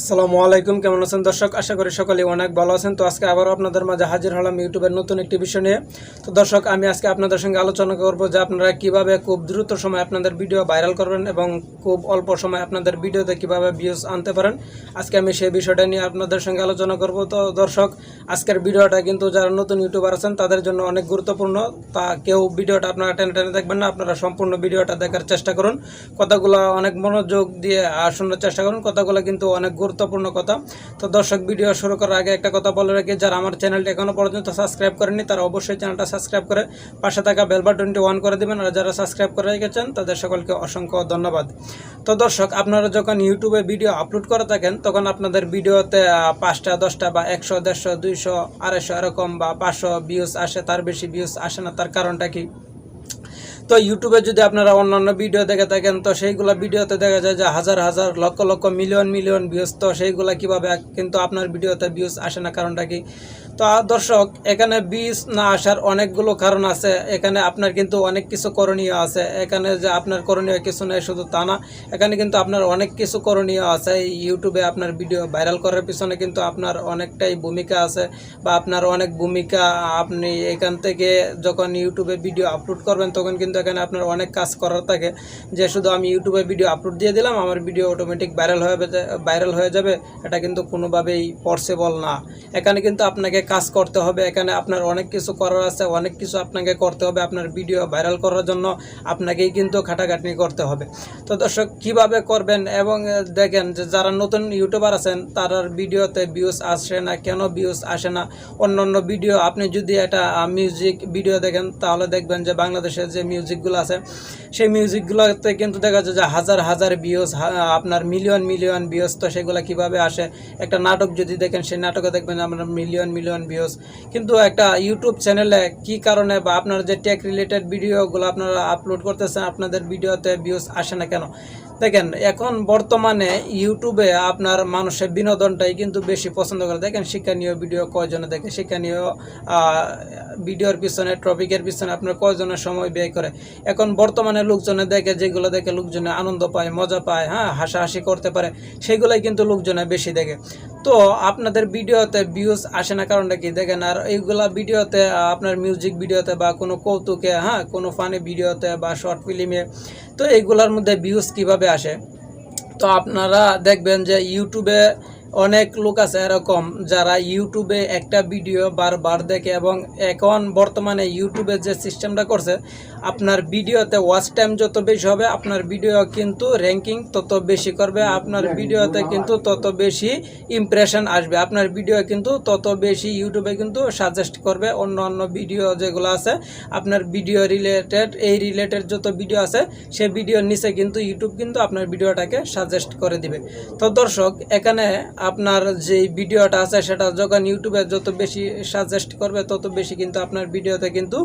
আসসালামু আলাইকুম, কেমন আছেন দর্শক? আশা করি সকলেই অনেক ভালো আছেন। তো আজকে আবারও আপনাদের মাঝে হাজির হলাম ইউটিউবের নতুন একটি বিষয় নিয়ে। তো দর্শক, আমি আজকে আপনাদের সঙ্গে আলোচনা করব যে আপনারা কিভাবে খুব দ্রুত সময় আপনাদের ভিডিও ভাইরাল করবেন এবং খুব অল্প সময় আপনাদের ভিডিওতে কিভাবে ভিউজ আনতে পারেন। আজকে আমি সেই বিষয়টা নিয়ে আপনাদের সঙ্গে আলোচনা করব। তো দর্শক, আজকের ভিডিওটা কিন্তু যারা নতুন ইউটিউবার আছেন তাদের জন্য অনেক গুরুত্বপূর্ণ। তা কেউ ভিডিওটা আপনারা টেনে টেনে দেখবেন না, আপনারা সম্পূর্ণ ভিডিওটা দেখার চেষ্টা করুন। কথাগুলো অনেক মনোযোগ দিয়ে শোনার চেষ্টা করুন। কথাগুলো কিন্তু অনেক গুরুত্বপূর্ণ কথা। তো দর্শক, ভিডিও শুরু করার আগে একটা কথা বলে রাখি, যারা আমার চ্যানেলটি এখনও পর্যন্ত সাবস্ক্রাইব করেনি তারা অবশ্যই চ্যানেলটা সাবস্ক্রাইব করে পাশে থাকা বেল বাটনটি অন করে দেবেন। আর যারা সাবস্ক্রাইব করে রেখেছেন তাদের সকলকে অসংখ্য ধন্যবাদ। তো দর্শক, আপনারা যখন ইউটিউবে ভিডিও আপলোড করে থাকেন তখন আপনাদের ভিডিওতে 5টা 10টা বা 100 150 200 250 এরকম বা 500 ভিউজ আসে, তার বেশি ভিউজ আসে না। তার কারণটা কি? তো ইউটিউবে যদি আপনারা অন্যান্য ভিডিও দেখে থাকেন তো সেইগুলো ভিডিওতে দেখা যায় যে হাজার হাজার lakh lakh million million views. তো সেইগুলো কীভাবে কিন্তু আপনার ভিডিওতে ভিউজ আসে না? কারণটা কি? তো দর্শক, এখানে ভিউজ না আসার অনেকগুলো কারণ আছে। এখানে আপনার কিন্তু অনেক কিছু করণীয় আছে। এখানে যে আপনার করণীয় কিছু নেই শুধু তা না, এখানে কিন্তু আপনার অনেক কিছু করণীয় আছে। ইউটিউবে আপনার ভিডিও ভাইরাল করার পিছনে কিন্তু আপনার অনেকটাই ভূমিকা আছে বা আপনার অনেক ভূমিকা। আপনি এখান থেকে যখন ইউটিউবে ভিডিও আপলোড করবেন তখন কিন্তু এখানে আপনার অনেক কাজ করার থাকে, যে শুধু আমি ইউটিউবে ভিডিও আপলোড দিয়ে দিলাম আমার ভিডিও অটোমেটিক ভাইরাল হয়ে যাবে, এটা কিন্তু কোনোভাবেই পসিবল না। এখানে কিন্তু আপনাকে কাজ করতে হবে। এখানে আপনার অনেক কিছু করার আছে, অনেক কিছু আপনাকে করতে হবে। আপনার ভিডিও ভাইরাল করার জন্য আপনাকেই কিন্তু খাটাখাটনি করতে হবে। তো দর্শক, কিভাবে করবেন এবং দেখেন যে যারা নতুন ইউটিউবার আছেন তার ভিডিওতে ভিউজ আসে না। কেন ভিউজ আসে না? অন্যান্য ভিডিও আপনি যদি একটা মিউজিক ভিডিও দেখেন তাহলে দেখবেন যে বাংলাদেশের যে মিউজিকগুলো আছে সেই মিউজিকগুলোতে কিন্তু দেখা যায় যে হাজার হাজার ভিউজ, আপনার মিলিয়ন মিলিয়ন ভিউজ। তো সেগুলো কিভাবে আসে? একটা নাটক যদি দেখেন সেই নাটকে দেখবেন আপনার মিলিয়ন মিলিয়ন ভিউজ। কিন্তু একটা ইউটিউব চ্যানেলে কি কারণে বা আপনার যে টেক রিলেটেড ভিডিওগুলো আপনারা আপলোড করতেছেন আপনাদের ভিডিওতে ভিউজ আসে না কেন? দেখেন, এখন বর্তমানে ইউটিউবে আপনার মানুষের বিনোদনটাই কিন্তু বেশি পছন্দ করে। দেখেন, শিক্ষণীয় ভিডিও কয়জনে দেখে? শিক্ষণীয় ভিডিওর পিছনে, টপিকের পিছনে আপনার কয়জনের সময় ব্যয় করে? এখন বর্তমানে লোকজনে দেখে, যেগুলো দেখে লোকজনে আনন্দ পায়, মজা পায়, হাসাহাসি করতে পারে, সেগুলোই কিন্তু লোকজনে বেশি দেখে। তো আপনাদের ভিডিওতে ভিউজ আসে না কারণটা কি? দেখেন, আর এইগুলা ভিডিওতে আপনার মিউজিক ভিডিওতে বা কোনো কৌতুকে, কোনো ফানি ভিডিওতে বা শর্ট ফিল্মে, তো এইগুলোর মধ্যে ভিউজ কিভাবে আসে? তো আপনারা দেখবেন যে ইউটিউবে অনেক লোক আছে এরকম যারা ইউটিউবে একটা ভিডিও বারবার দেখে, এবং এখন বর্তমানে ইউটিউবে যে সিস্টেমটা করছে, আপনার ভিডিওতে ওয়াচ টাইম যত বেশি হবে আপনার ভিডিও কিন্তু র্যাঙ্কিং তত বেশি করবে, আপনার ভিডিওতে কিন্তু তত বেশি ইমপ্রেশন আসবে, আপনার ভিডিও কিন্তু তত বেশি ইউটিউবে কিন্তু সাজেস্ট করবে অন্য অন্য ভিডিও যেগুলো আছে আপনার ভিডিও রিলেটেড। এই রিলেটেড যত ভিডিও আছে সেই ভিডিওর নিচে কিন্তু ইউটিউব কিন্তু আপনার ভিডিওটাকে সাজেস্ট করে দিবে। তো দর্শক, এখানে আপনার যে ভিডিওটা আছে সেটা যখন ইউটিউবে যত বেশি সাজেস্ট করবে তত বেশি কিন্তু আপনার ভিডিওতে কিন্তু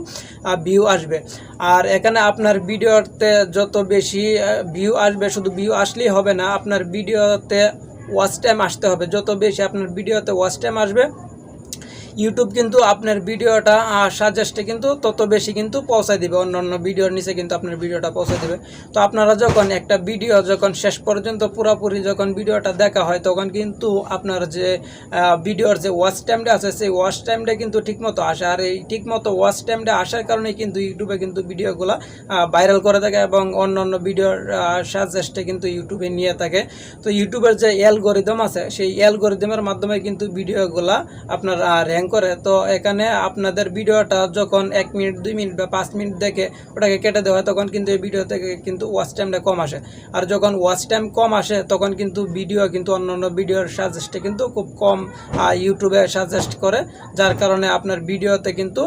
ভিউ আসবে। আর এখানে আপনার ভিডিওতে যত বেশি ভিউ আসবে, শুধু ভিউ আসলেই হবে না, আপনার ভিডিওতে ওয়াচ টাইম আসতে হবে। যত বেশি আপনার ভিডিওতে ওয়াচ টাইম আসবে ইউটিউব কিন্তু আপনার ভিডিওটা সাজেস্টে কিন্তু তত বেশি কিন্তু পৌঁছায় দিবে, অন্য অন্য ভিডিওর নিচে কিন্তু আপনার ভিডিওটা পৌঁছে দেবে। তো আপনারা যখন একটা ভিডিও যখন শেষ পর্যন্ত পুরোপুরি যখন ভিডিওটা দেখা হয় তখন কিন্তু আপনার যে ভিডিওর যে ওয়াচ টাইমটা আছে সেই ওয়াচ টাইমটা কিন্তু ঠিকমতো আসে। আর এই ঠিকমতো ওয়াচ টাইমটা আসার কারণে কিন্তু ইউটিউবে কিন্তু ভিডিওগুলো ভাইরাল করে থাকে এবং অন্য অন্য ভিডিওর সাজেস্টে কিন্তু ইউটিউবে নিয়ে থাকে। তো ইউটিউবের যে অ্যালগরিদম আছে সেই অ্যালগরিদমের মাধ্যমে কিন্তু ভিডিওগুলো আপনার র্যাঙ্ক করে। তো এখানে আপনাদের ভিডিওটা যখন 1 মিনিট 2 মিনিট বা 5 মিনিট দেখে ওটাকে কেটে দেওয়া হয় তখন কিন্তু এই ভিডিও থেকে কিন্তু ওয়াচ টাইমটা কম আসে। আর যখন ওয়াচ টাইম কম আসে তখন কিন্তু ভিডিও কিন্তু অন্যান্য ভিডিওর সাজেস্টে কিন্তু খুব কম ইউটিউবে সাজেস্ট করে, যার কারণে আপনার ভিডিওতে কিন্তু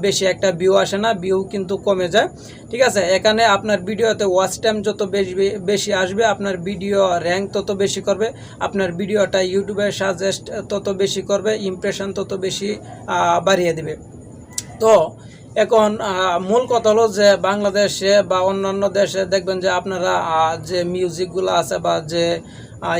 বেশি একটা ভিউ আসে না, ভিউ কিন্তু কমে যায়। ঠিক আছে, এখানে আপনার ভিডিওতে ওয়াচ টাইম যত বেশি আসবে আপনার ভিডিও র্যাঙ্ক তত বেশি করবে, আপনার ভিডিওটা ইউটিউবে সাজেস্ট তত বেশি করবে, ইমপ্রেশন তত বেশি বাড়িয়ে দিবে। তো এখন মূল কথা হলো যে বাংলাদেশে বা অন্যান্য দেশে দেখবেন যে আপনারা যে মিউজিকগুলো আছে বা যে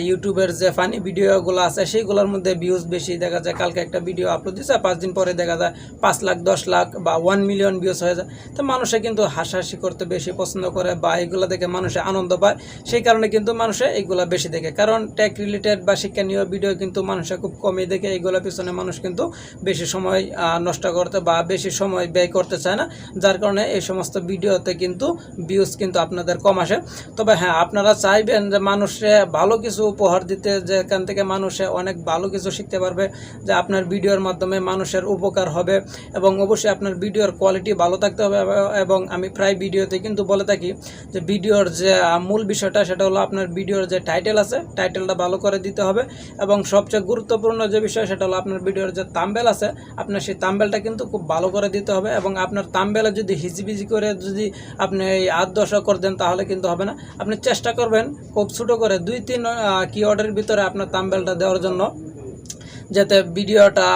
ইউটিউবের যে ফানি ভিডিওগুলো আছে সেইগুলোর মধ্যে ভিউজ বেশি দেখা যায়। কালকে একটা ভিডিও আপলোড দিচ্ছে, 5 দিন পরে দেখা যায় 5 লাখ 10 লাখ বা 1 মিলিয়ন ভিউজ হয়ে যায়। তো মানুষে কিন্তু হাসাহাসি করতে বেশি পছন্দ করে বা এগুলো দেখে মানুষে আনন্দ পায়, সেই কারণে কিন্তু মানুষে এইগুলো বেশি দেখে। কারণ টেক রিলেটেড বা শিক্ষণীয় ভিডিও কিন্তু মানুষে খুব কমই দেখে, এইগুলোর পিছনে মানুষ কিন্তু বেশি সময় নষ্ট করতে বা বেশি সময় ব্যয় করতে চায় না, যার কারণে এই সমস্ত ভিডিওতে কিন্তু ভিউজ কিন্তু আপনাদের কম আসে। তবে হ্যাঁ, আপনারা চাইবেন যে মানুষে ভালো কিছু উপহার দিতে, যেখান থেকে মানুষে অনেক ভালো কিছু শিখতে পারবে, যে আপনার ভিডিওর মাধ্যমে মানুষের উপকার হবে এবং অবশ্যই আপনার ভিডিওর কোয়ালিটি ভালো থাকতে হবে। এবং আমি প্রায় ভিডিওতে কিন্তু বলে থাকি যে ভিডিওর যে মূল বিষয়টা সেটা হলো আপনার ভিডিওর যে টাইটেল আছে টাইটেলটা ভালো করে দিতে হবে, এবং সবচেয়ে গুরুত্বপূর্ণ যে বিষয় সেটা হলো আপনার ভিডিওর যে থাম্বনেল আছে আপনার সেই থাম্বনেলটা কিন্তু খুব ভালো করে দিতে হবে। এবং আপনার থাম্বনেলে যদি হিজিবিজি করে যদি আপনি এই 8-10 করে দেন তাহলে কিন্তু হবে না। আপনি চেষ্টা করবেন খুব ছোটো করে 2-3 কিওয়ার্ডের ভিতরে আপনার থাম্বনেলটা দেওয়ার জন্য, যাতে ভিডিওটা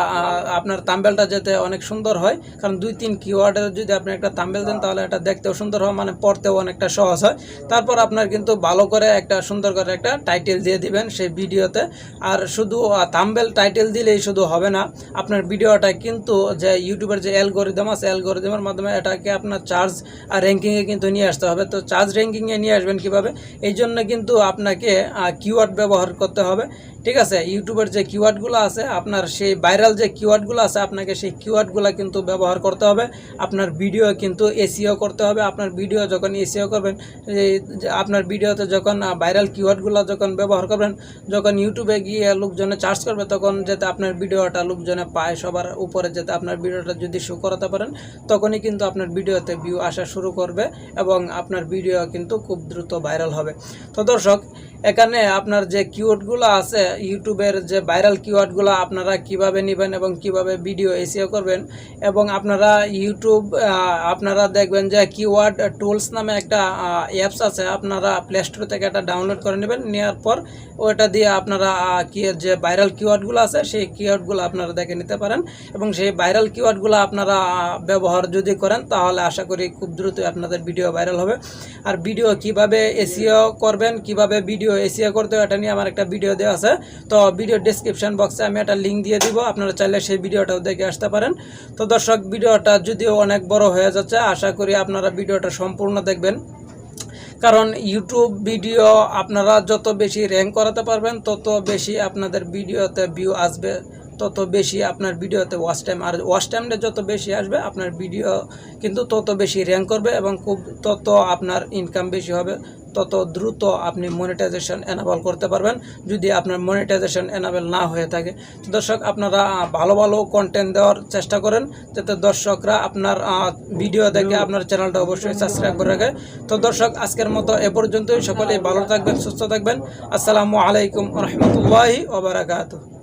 আপনার থাম্বনেলটা যাতে অনেক সুন্দর হয়। কারণ 2-3 কিওয়ার্ডের যদি আপনি একটা থাম্বনেল দেন তাহলে এটা দেখতেও সুন্দর হয়, মানে পড়তেও অনেকটা সহজ হয়। তারপর আপনার কিন্তু ভালো করে একটা সুন্দর করে একটা টাইটেল দিয়ে দিবেন সেই ভিডিওতে। আর শুধু থাম্বনেল টাইটেল দিলেই শুধু হবে না, আপনার ভিডিওটা কিন্তু যে ইউটিউবের যে অ্যালগরিদম আছে অ্যালগরিদমের মাধ্যমে এটাকে আপনার চার্জ আর র্যাঙ্কিংয়ে কিন্তু নিয়ে আসতে হবে। তো চার্জ র্যাঙ্কিংয়ে নিয়ে আসবেন কীভাবে? এই জন্য কিন্তু আপনাকে কিওয়ার্ড ব্যবহার করতে হবে, ঠিক আছে? ইউটিউবের যে কিওয়ার্ডগুলো আছে আপনার সেই ভাইরাল যে কিওয়ার্ডগুলো আছে আপনাকে সেই কিওয়ার্ডগুলো কিন্তু ব্যবহার করতে হবে। আপনার ভিডিও কিন্তু এসইও করতে হবে। আপনার ভিডিও যখন এসইও করবেন, আপনার ভিডিওতে যখন ভাইরাল কিওয়ার্ডগুলো যখন ব্যবহার করবেন, যখন ইউটিউবে গিয়ে লোকজনে চার্জ করবে তখন যাতে আপনার ভিডিওটা লোকজনে পায়, সবার উপরে যাতে আপনার ভিডিওটা যদি শো করাতে পারেন, তখনই কিন্তু আপনার ভিডিওতে ভিউ আসা শুরু করবে এবং আপনার ভিডিও কিন্তু খুব দ্রুত ভাইরাল হবে। তো দর্শক, এখানে আপনার যে কিওয়ার্ডগুলো আছে ইউটিউবের যে ভাইরাল কিওয়ার্ডগুলো আপনারা কিভাবে নেবেন এবং কিভাবে ভিডিও এসইও করবেন, এবং আপনারা আপনারা দেখবেন যে কিওয়ার্ড টুলস নামে একটা অ্যাপস আছে, আপনারা প্লে স্টোর থেকে এটা ডাউনলোড করে নেবেন। নেওয়ার পর ওটা দিয়ে আপনারা যে ভাইরাল কিওয়ার্ডগুলো আছে সেই কিওয়ার্ডগুলো আপনারা দেখে নিতে পারেন, এবং সেই ভাইরাল কিওয়ার্ডগুলো আপনারা ব্যবহার যদি করেন তাহলে আশা করি খুব দ্রুতই আপনাদের ভিডিও ভাইরাল হবে। আর ভিডিও কিভাবে এসইও করবেন, কিভাবে ভিডিও এসইও করতে হবে, এটা নিয়ে আমার একটা ভিডিও দেওয়া আছে। তো ভিডিও ডেসক্রিপশন বক্সে আমি একটা লিঙ্ক দিয়ে দিব, আপনারা চাইলে সেই ভিডিওটাও দেখে আসতে পারেন। তো দর্শক, ভিডিওটা যদিও অনেক বড় হয়ে যাচ্ছে, আশা করি আপনারা ভিডিওটা সম্পূর্ণ দেখবেন। কারণ ইউটিউব ভিডিও আপনারা যত বেশি র্যাঙ্ক করাতে পারবেন তত বেশি আপনাদের ভিডিওতে ভিউ আসবে, তত বেশি আপনার ভিডিওতে ওয়াচ টাইম, আর ওয়াচ টাইমটা যত বেশি আসবে আপনার ভিডিও কিন্তু তত বেশি র্যাঙ্ক করবে এবং তত আপনার ইনকাম বেশি হবে, তত দ্রুত আপনি মনিটাইজেশন এনাবল করতে পারবেন যদি আপনার মনিটাইজেশন এনাবল না হয়ে থাকে। তো দর্শক, আপনারা ভালো ভালো কন্টেন্ট দেওয়ার চেষ্টা করেন যাতে দর্শকরা আপনার ভিডিও দেখে আপনার চ্যানেলটা অবশ্যই সাবস্ক্রাইব করে রাখে। তো দর্শক, আজকের মতো এ পর্যন্তই। সকলেই ভালো থাকবেন, সুস্থ থাকবেন। আসসালামু আলাইকুম ওয়া রাহমাতুল্লাহি ওয়া বারাকাতুহু।